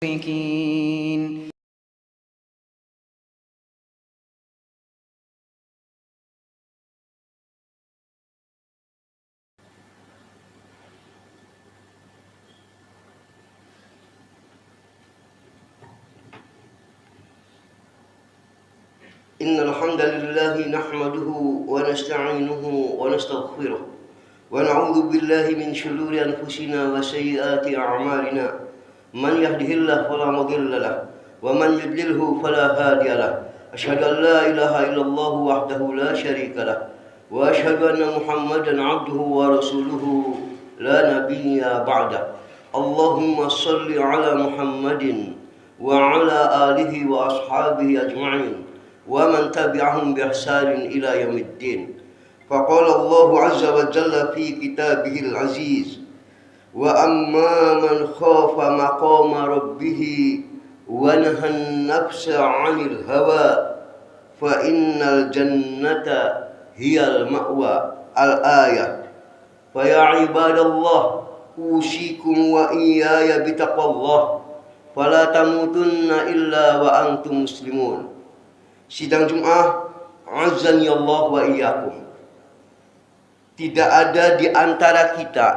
المشركين. إن الحمد لله نحمده ونستعينه ونستغفره ونعوذ بالله من شرور أنفسنا وسيئات أعمالنا من يهده الله فلا مضل له ومن يضلله فلا هادي له أشهد أن لا إله إلا الله وحده لا شريك له وأشهد أن محمدا عبده ورسوله لا نبي بعده اللهم صل على محمد وعلى آله وأصحابه أجمعين ومن تبعهم بإحسان إلى يوم الدين. فقال الله عز وجل في كتابه العزيز وأما من خاف مقام ربه ونهى النفس عن الهوى فإن الجنة هي المأوى الآية. فيا عباد الله أوصيكم وإياي بتقوى الله فلا تموتن إلا وأنتم مسلمون. Sidang Jum'ah azani Allah wa iyyakum. Tidak ada di antara kita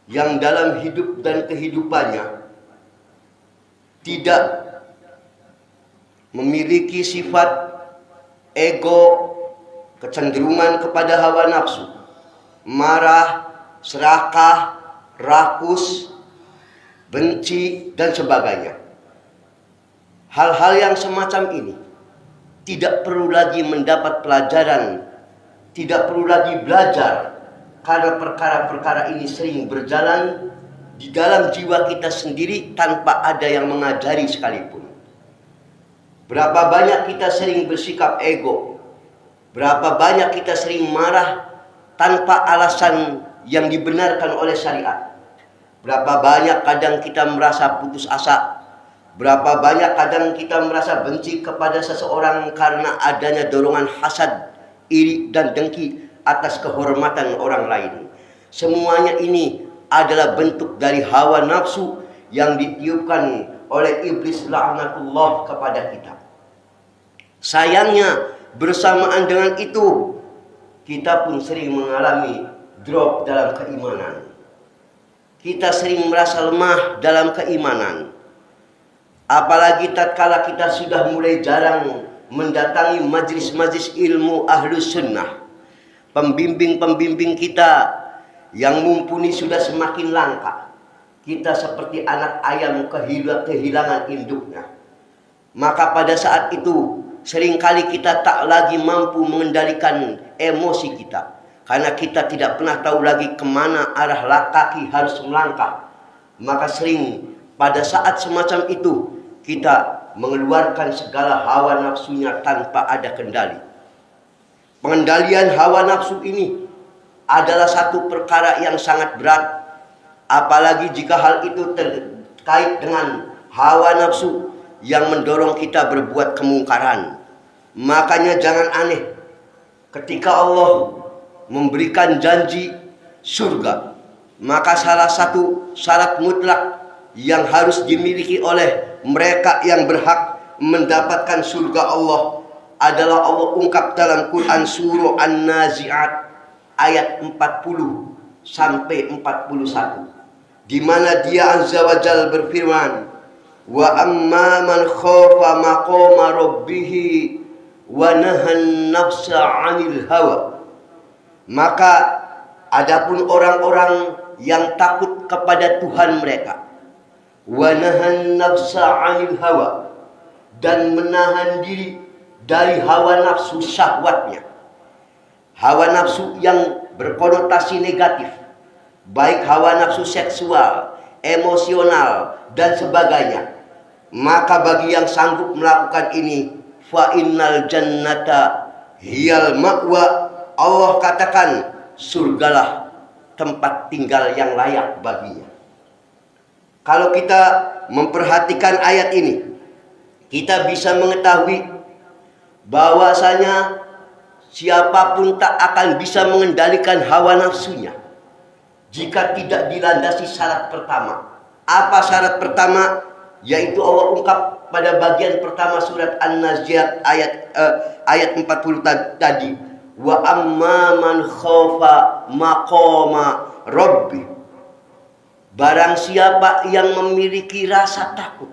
yang dalam hidup dan kehidupannya tidak memiliki sifat ego, kecenderungan kepada hawa nafsu, marah, serakah, rakus, benci, dan sebagainya. Hal-hal yang semacam ini tidak perlu lagi mendapat pelajaran, tidak perlu lagi belajar, karena perkara-perkara ini sering berjalan di dalam jiwa kita sendiri tanpa ada yang mengajari sekalipun. Berapa banyak kita sering bersikap ego, berapa banyak kita sering marah tanpa alasan yang dibenarkan oleh syariat. Berapa banyak kadang kita merasa putus asa, berapa banyak kadang kita merasa benci kepada seseorang karena adanya dorongan hasad, iri, dan dengki atas kehormatan orang lain. Semuanya ini adalah bentuk dari hawa nafsu yang ditiupkan oleh iblis laknatullah kepada kita. Sayangnya bersamaan dengan itu kita pun sering mengalami drop dalam keimanan. Kita sering merasa lemah dalam keimanan. Apalagi tatkala kita sudah mulai jarang mendatangi majlis-majlis ilmu ahlus sunnah. Pembimbing-pembimbing kita yang mumpuni sudah semakin langka. Kita seperti anak ayam kehilangan induknya. Maka pada saat itu seringkali kita tak lagi mampu mengendalikan emosi kita. Karena kita tidak pernah tahu lagi kemana arah kaki harus melangkah. Maka sering pada saat semacam itu kita mengeluarkan segala hawa nafsunya tanpa ada kendali. Pengendalian hawa nafsu ini adalah satu perkara yang sangat berat, apalagi jika hal itu terkait dengan hawa nafsu yang mendorong kita berbuat kemungkaran. Makanya jangan aneh ketika Allah memberikan janji surga, maka salah satu syarat mutlak yang harus dimiliki oleh mereka yang berhak mendapatkan surga Allah adalah Allah ungkap dalam Quran surah An-Nazi'at ayat 40 sampai 41, di mana Dia Azza wa Jalla berfirman, wa amma man khafa maqama rabbih wa nahan nafsa 'anil hawa. Maka adapun orang-orang yang takut kepada Tuhan mereka, wa nahan nafsa 'anil hawa, dan menahan diri dari hawa nafsu syahwatnya. Hawa nafsu yang berkonotasi negatif, baik hawa nafsu seksual, emosional, dan sebagainya. Maka bagi yang sanggup melakukan ini, fa innal jannata hiyal ma'wa, Allah katakan surgalah tempat tinggal yang layak baginya. Kalau kita memperhatikan ayat ini, kita bisa mengetahui bahwasanya siapapun tak akan bisa mengendalikan hawa nafsunya jika tidak dilandasi syarat pertama. Apa syarat pertama? yaitu Allah ungkap pada bagian pertama surat An-Nazi'at ayat 40 tadi, wa amma man khafa maqama rabbi, barang siapa yang memiliki rasa takut,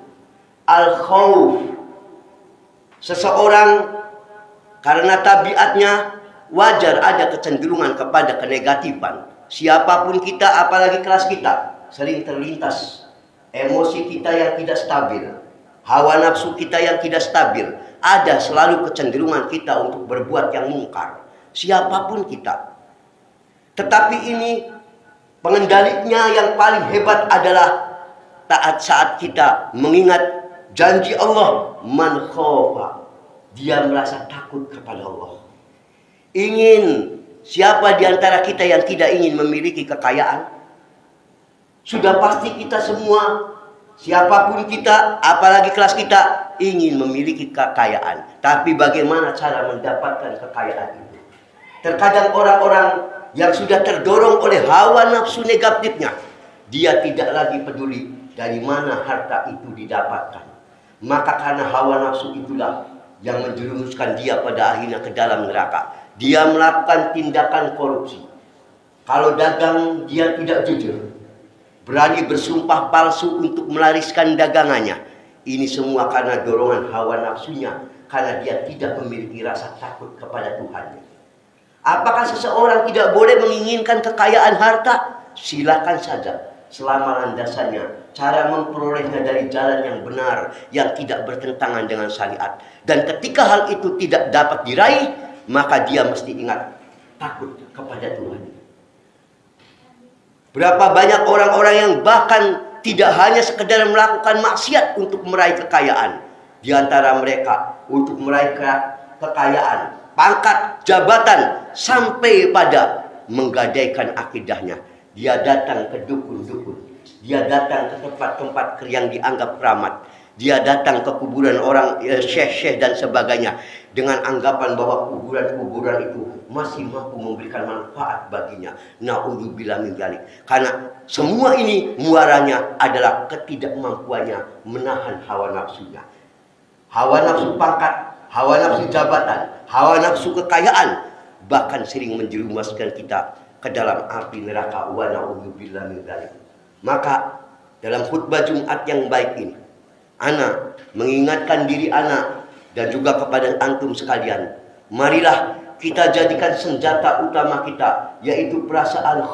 al-khauf, seseorang karena tabiatnya wajar ada kecenderungan kepada kenegatifan. Siapapun kita, apalagi kelas kita, sering terlintas emosi kita yang tidak stabil, hawa nafsu kita yang tidak stabil. Ada selalu kecenderungan kita untuk berbuat yang mungkar, siapapun kita. Tetapi ini pengendalinya yang paling hebat adalah taat saat kita mengingat janji Allah, man khofa, dia merasa takut kepada Allah. Siapa di antara kita yang tidak ingin memiliki kekayaan? Sudah pasti kita semua, siapapun kita, apalagi kelas kita, ingin memiliki kekayaan. Tapi bagaimana cara mendapatkan kekayaan itu? Terkadang orang-orang yang sudah terdorong oleh hawa nafsu negatifnya, dia tidak lagi peduli dari mana harta itu didapatkan. Maka karena hawa nafsu itulah yang menjerumuskan dia pada akhirnya ke dalam neraka. Dia melakukan tindakan korupsi. Kalau dagang, dia tidak jujur, berani bersumpah palsu untuk melariskan dagangannya. Ini semua karena dorongan hawa nafsunya, karena dia tidak memiliki rasa takut kepada Tuhan. Apakah seseorang tidak boleh menginginkan kekayaan harta? Silakan saja, selama landasannya, cara memperolehnya dari jalan yang benar, yang tidak bertentangan dengan syariat. Dan ketika hal itu tidak dapat diraih, maka dia mesti ingat takut kepada Tuhan. Berapa banyak orang-orang yang bahkan tidak hanya sekedar melakukan maksiat untuk meraih kekayaan. Di antara mereka untuk meraih kekayaan, pangkat, jabatan, sampai pada menggadaikan akidahnya. Dia datang ke dukun-dukun, dia datang ke tempat-tempat yang dianggap keramat, dia datang ke kuburan orang, syekh-syekh dan sebagainya, dengan anggapan bahwa kuburan-kuburan itu masih mampu memberikan manfaat baginya. Na'udzubillah min dzalik. Karena semua ini muaranya adalah ketidakmampuannya menahan hawa nafsunya. Hawa nafsu pangkat, hawa nafsu jabatan, hawa nafsu kekayaan, bahkan sering menjerumuskan kita ke dalam api neraka. Wa na'udzubillah min dzalik. Maka dalam khutbah Jumat yang baik ini, ana mengingatkan diri ana dan juga kepada antum sekalian, marilah kita jadikan senjata utama kita, yaitu perasaan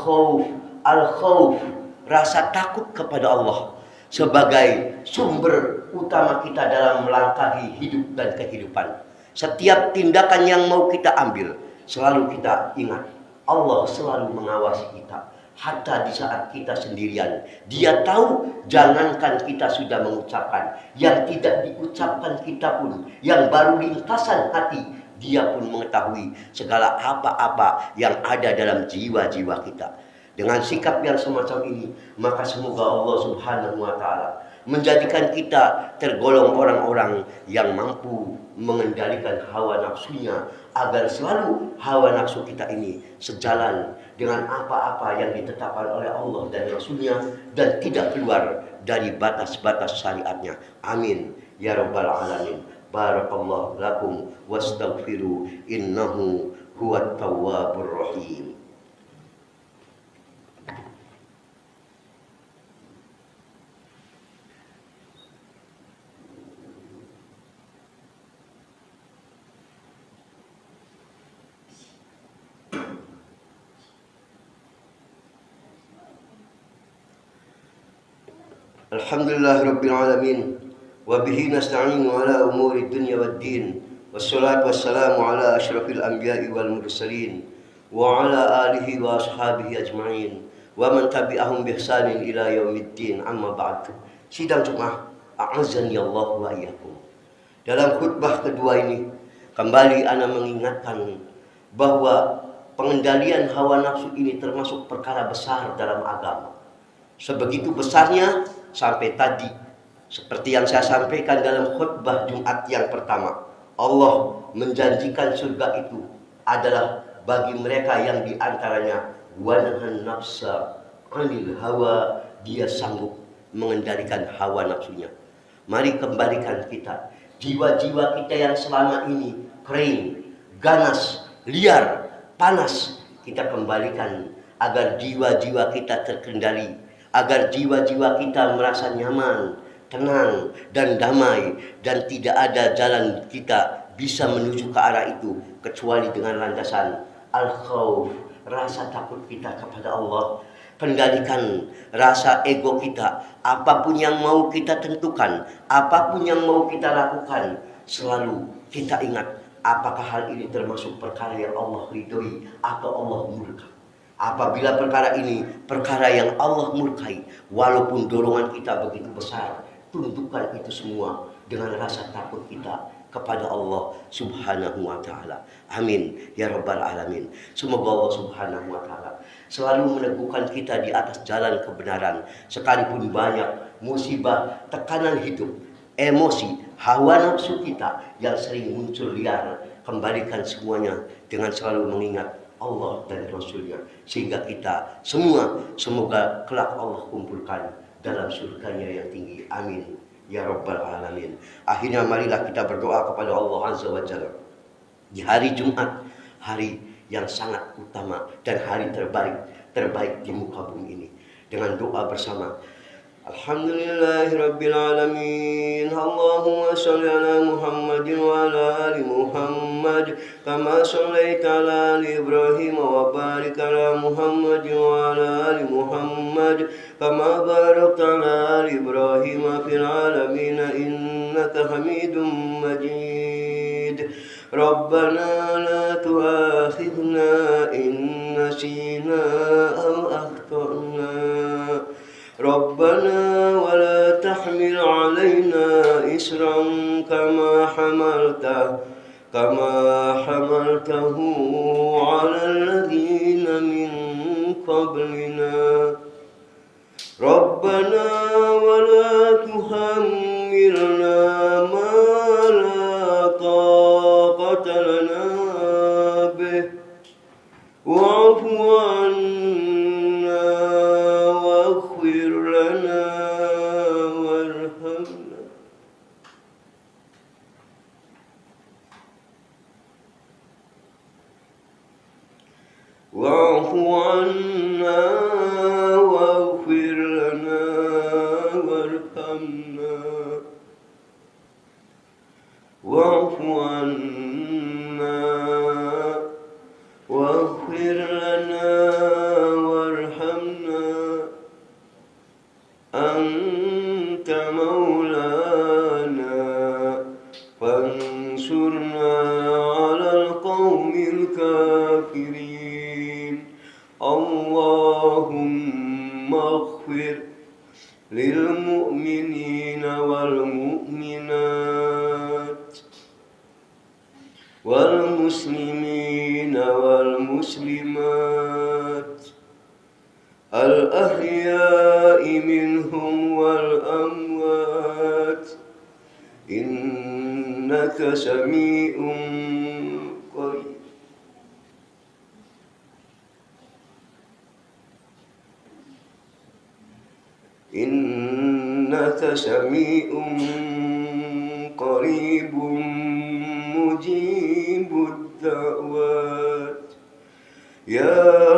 al-khauf, rasa takut kepada Allah, sebagai sumber utama kita dalam melangkahi hidup dan kehidupan. Setiap tindakan yang mau kita ambil, selalu kita ingat, Allah selalu mengawasi kita. Hatta di saat kita sendirian, dia tahu. Jangankan kita sudah mengucapkan, yang tidak diucapkan kita pun, yang baru lintasan hati, dia pun mengetahui segala apa-apa yang ada dalam jiwa-jiwa kita. Dengan sikap yang semacam ini, maka semoga Allah Subhanahu wa ta'ala menjadikan kita tergolong orang-orang yang mampu mengendalikan hawa nafsunya, agar selalu hawa nafsu kita ini sejalan dengan apa-apa yang ditetapkan oleh Allah dan Rasulnya, dan tidak keluar dari batas-batas syariatnya. Amin ya rabbal alamin. Barakallahu lakum wastaghfiru innahu huwat tawwabur rahim. Alhamdulillahirabbil alamin wa bihi nasta'inu ala umuri dunya waddin, wassalatu wassalamu ala asyrafil anbiya'i wal mursalin wa ala alihi wa ashabihi ajma'in wa man tabi'ahum bi ihsanin ila yaumiddin, amma ba'd. Sidang Jumat, a'azzani Allah wa iyyakum. Dalam khutbah kedua ini kembali ana mengingatkan bahwa pengendalian hawa nafsu ini termasuk perkara besar dalam agama. Sebegitu besarnya sampai tadi, seperti yang saya sampaikan dalam khutbah Jumat yang pertama, Allah menjanjikan surga itu adalah bagi mereka yang diantaranya wanahan nafsa anil hawa, dia sanggup mengendalikan hawa nafsunya. Mari kembalikan kita, jiwa-jiwa kita yang selama ini kering, ganas, liar, panas, kita kembalikan agar jiwa-jiwa kita terkendali, agar jiwa-jiwa kita merasa nyaman, tenang, dan damai, dan tidak ada jalan kita bisa menuju ke arah itu kecuali dengan landasan al-khauf, rasa takut kita kepada Allah. Kendalikan rasa ego kita. Apapun yang mau kita tentukan, apapun yang mau kita lakukan, selalu kita ingat apakah hal ini termasuk perkara yang Allah ridhoi atau Allah murka. Apabila perkara ini perkara yang Allah murkai, walaupun dorongan kita begitu besar, tundukkan itu semua dengan rasa takut kita kepada Allah Subhanahu wa Ta'ala. Amin ya Rabbal Alamin. Semoga Allah Subhanahu wa Ta'ala selalu meneguhkan kita di atas jalan kebenaran, sekalipun banyak musibah, tekanan hidup, emosi, hawa nafsu kita yang sering muncul liar. Kembalikan semuanya dengan selalu mengingat Allah dan Rasulnya, sehingga kita semua semoga kelak Allah kumpulkan dalam surganya yang tinggi. Amin ya Rabbal Alamin. Akhirnya marilah kita berdoa kepada Allah Azza wa Jalla di hari Jumat, hari yang sangat utama dan hari terbaik di muka bumi ini, dengan doa bersama. Alhamdulillahirabbil alamin. Allahumma shalli ala Muhammadin wa ala ali Muhammad kama shallaita ala ali Ibrahim wa barik ala Muhammadin wa ala ali Muhammad kama barakta ala ali Ibrahim fil alamin innaka Hamidum Majid. Rabbana la tu'akhidhna in nasina aw akhtana. Rabbana wa la tahmil 'alaina isran kama hamaltahu 'ala alladhina min qablina. Rabbana wa la tuhammilna ma la taqata lana bih wa'fu 'anna waghfir lana warhamna. Wa'fu 'anna waghfir lana warhamna. Wa'fu 'anna waghfir lana warhamna. Anta maulana fansurna 'alal qaumil kafirin. Allahumma ighfir lil mu'minina wal mu'minat wal muslimina wal muslimat al ahya'i minhum wal amwat innaka sami'un qarib. Innaka sami'un qaribun mujibud da'wat. Ya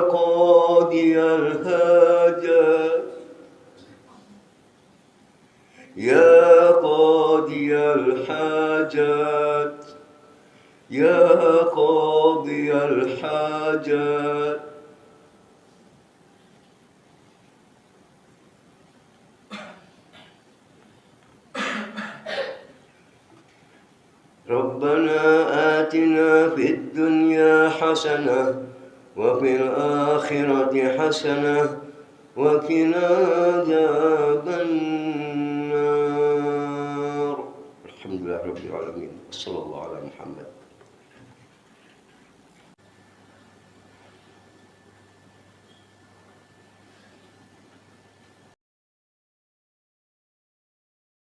qadiyal hajat, ya qadiyal hajat, ya qadiyal hajat. Rabbana atina fid dunya hasanah wa fil akhirati hasanah wa qina adzabannar. Alhamdulillahirabbil alamin. Wassallallahu ala Muhammad.